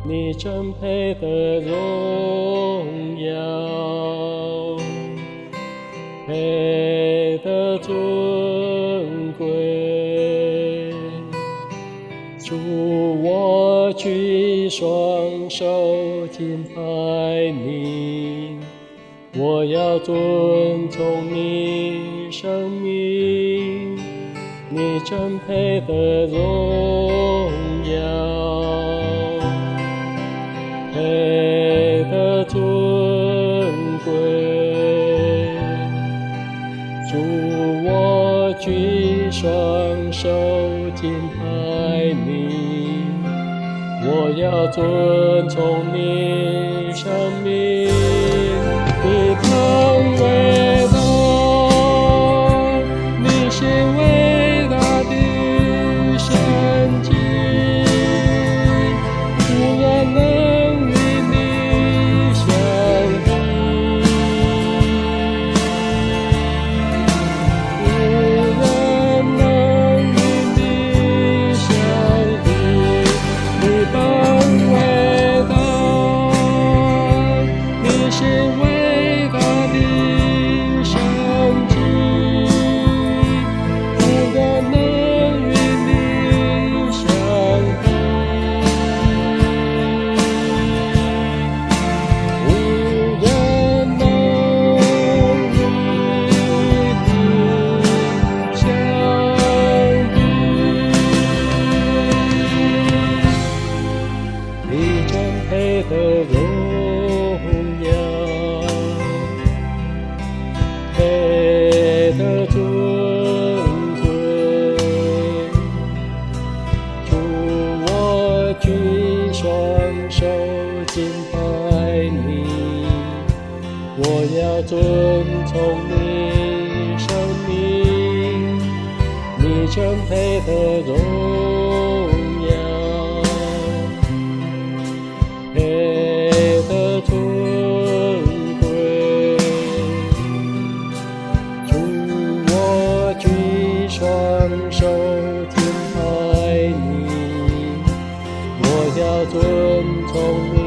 你真配得荣耀，配得尊贵。主，我举双手敬拜你，我要尊崇你生命，你真配得荣耀，配得尊贵。主，我举双手敬拜你，我要尊崇你生命，你更伟大，你是伟大的神迹，无人能与你相比，无人能与你相比，你更伟大，你是伟大的神迹，无人能与你相比，无人能与你相比。你真配得荣耀，配得尊贵。主，我举双手敬拜你，我要尊崇你生命，你真配得荣耀，配得尊贵。主，我举双手敬拜你，我要尊崇你